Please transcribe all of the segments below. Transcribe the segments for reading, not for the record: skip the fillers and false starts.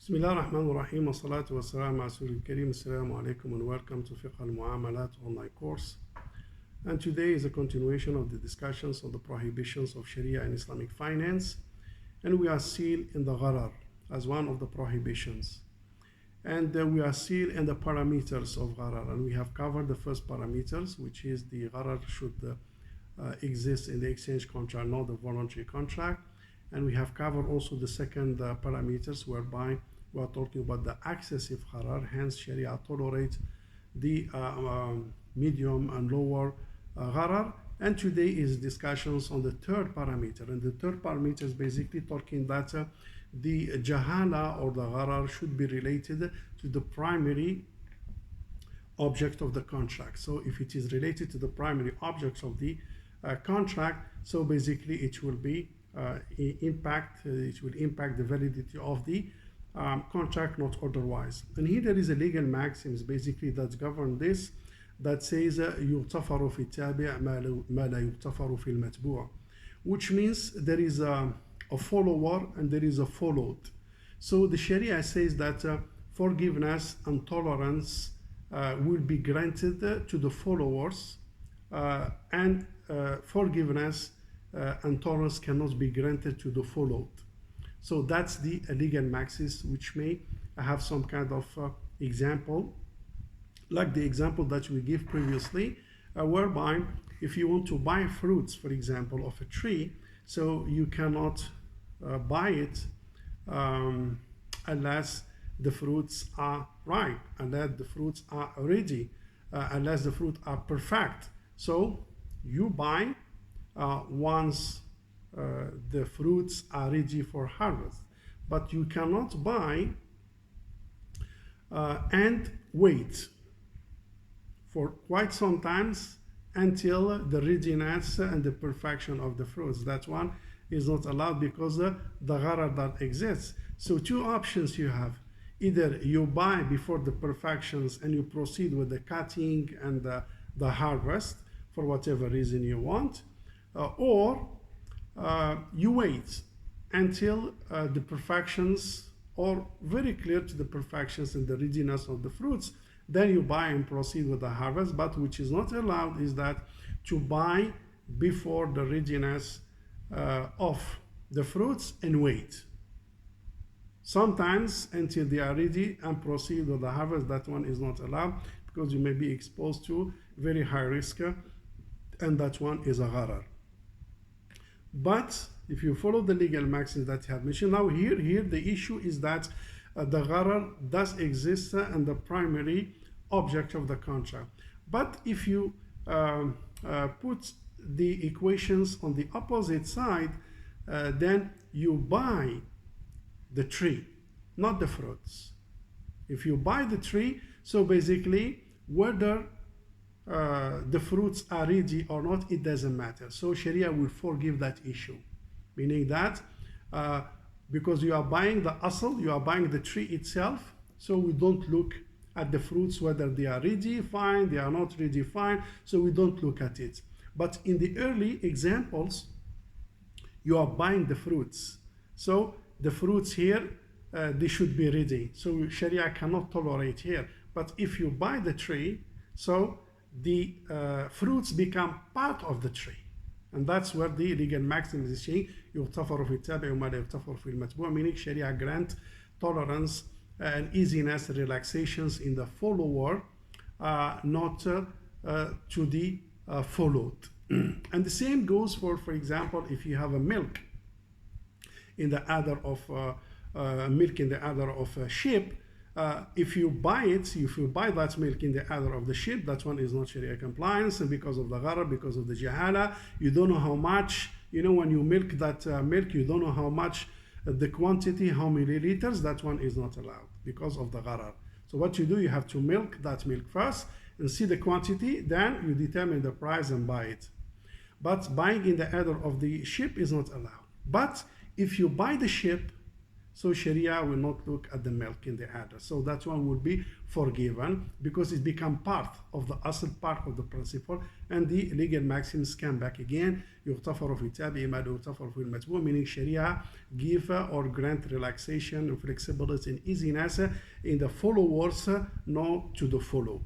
Bismillah ar-Rahman ar-Rahim wa salatu wa salam ala Rasulil Kareem. Assalamu alaikum and welcome to Fiqh al Muamalat online course. And today is a continuation of the discussions on the prohibitions of Sharia and Islamic finance. And we are still in the Gharar as one of the prohibitions. And we are still in the parameters of Gharar. And we have covered the first parameters, which is the Gharar should exist in the exchange contract, not the voluntary contract. And we have covered also the second parameters, whereby we are talking about the excessive Gharar. Hence, Sharia tolerates the medium and lower Gharar. And today is discussions on the third parameter. And the third parameter is basically talking that the Jahala or the Gharar should be related to the primary object of the contract. So if it is related to the primary objects of the contract, so basically it will be impact the validity of the contract, not otherwise. And here there is a legal maxims basically that govern this, that says يغتفر في التابع ما لا يغتفر في المتبوع, which means there is a follower and there is a followed. So the Sharia says that forgiveness and tolerance will be granted to the followers, and forgiveness and tolerance cannot be granted to the followed. So that's the legal maxis, which may have some kind of example, like the example that we give previously, whereby if you want to buy fruits, for example, of a tree, so you cannot buy it unless the fruits are ripe, unless the fruits are ready, unless the fruits are perfect. So you buy once the fruits are ready for harvest, but you cannot buy and wait for quite some times until the readiness and the perfection of the fruits. That one is not allowed because the Gharar that exists. So two options you have: either you buy before the perfections and you proceed with the cutting and the harvest for whatever reason you want, or you wait until the perfections are very clear to the perfections and the readiness of the fruits, then you buy and proceed with the harvest. But which is not allowed is that to buy before the readiness of the fruits and wait sometimes until they are ready and proceed with the harvest. That one is not allowed because you may be exposed to very high risk, and that one is a Gharar. But if you follow the legal maxims that you have mentioned, now here the issue is that the Gharar does exist in the primary object of the contract. But if you put the equations on the opposite side, then you buy the tree, not the fruits. If you buy the tree, so basically whether the fruits are ready or not, it doesn't matter. So Sharia will forgive that issue, meaning that because you are buying the asl, you are buying the tree itself, so we don't look at the fruits whether they are ready, fine, they are not ready, fine, so we don't look at it. But in the early examples, you are buying the fruits, so the fruits here they should be ready, so Sharia cannot tolerate here. But if you buy the tree, so the fruits become part of the tree, and that's where the legal maxim is saying يغتفر في التابع وما لا يغتفر في المتبوع, meaning Sharia grant tolerance and easiness, relaxations in the follower, not to the followed. And the same goes for example, if you have a milk in the udder of a sheep. If you buy that milk in the udder of the sheep, that one is not Sharia compliance, and because of the Gharar, because of the Jahala, you don't know how much, when you milk that milk, you don't know how much, the quantity, how many liters, that one is not allowed because of the Gharar. So what you do, you have to milk that milk first and see the quantity, then you determine the price and buy it. But buying in the udder of the sheep is not allowed. But if you buy the sheep, So Sharia will not look at the milk in the adder. So that one will be forgiven because it become part of the asl, part of the principle, and the legal maxims come back again. يغتفر في التابع ما لا يغتفر في المتبوع, meaning Sharia give or grant relaxation and flexibility and easiness in the followers, not to the follow.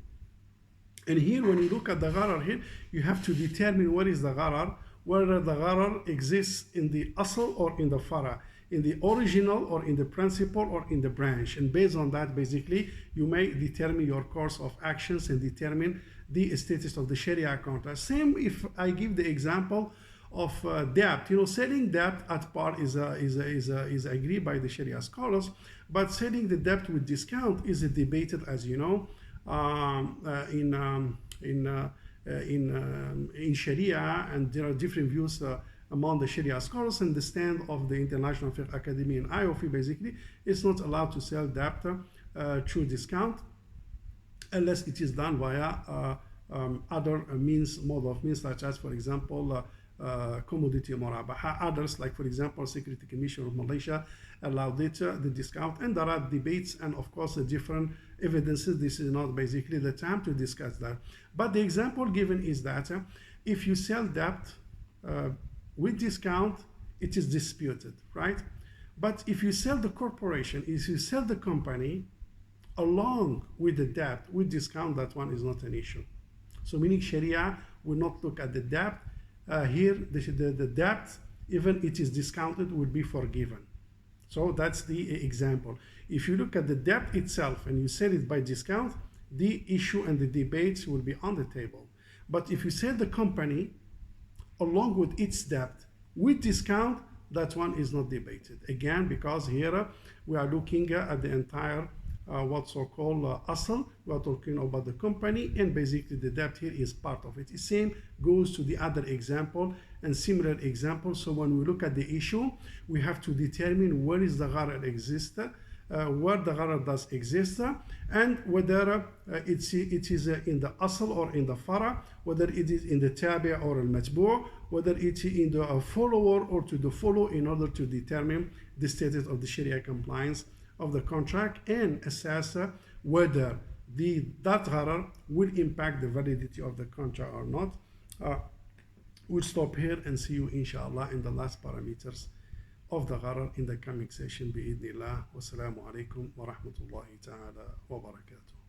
And here, when you look at the gharar here, you have to determine what is the gharar, whether the gharar exists in the asl or in the fara, in the original or in the principle or in the branch. And based on that, basically, you may determine your course of actions and determine the status of the Sharia contract. Same if I give the example of debt. You know, selling debt at par is agreed by the Sharia scholars, but selling the debt with discount is debated, as you know, in Sharia, and there are different views among the Sharia scholars. And the stand of the International Fiqh Academy and IOFI basically is not allowed to sell debt through discount unless it is done via other mode of means, such as, for example, commodity murabaha. Others, like for example, Security Commission of Malaysia, allowed it, the discount, and there are debates and of course the different evidences. This is not basically the time to discuss that. But the example given is that if you sell debt with discount, it is disputed, right? But if you sell the corporation, if you sell the company along with the debt with discount, that one is not an issue. So meaning Sharia will not look at the debt. Here, the debt, even it is discounted, will be forgiven. So that's the example. If you look at the debt itself and you sell it by discount, the issue and the debates will be on the table. But if you sell the company along with its debt with discount, that one is not debated. Again, because here we are looking at the entire what's so-called asl. We are talking about the company, and basically the debt here is part of it. The same goes to the other example and similar examples. So when we look at the issue, we have to determine where is the gharar exist, where the gharar does exist, and whether it is in the asl or in the fara, whether it is in the tabi or al matbu', whether it is in the follower or to the follow, in order to determine the status of the Sharia compliance of the contract and assess whether that gharar will impact the validity of the contract or not. We'll stop here and see you inshallah in the last parameters of the gharar in the coming session. Bi-idhnillah. Wassalamu alaikum wa rahmatullahi ta'ala wa barakatuh.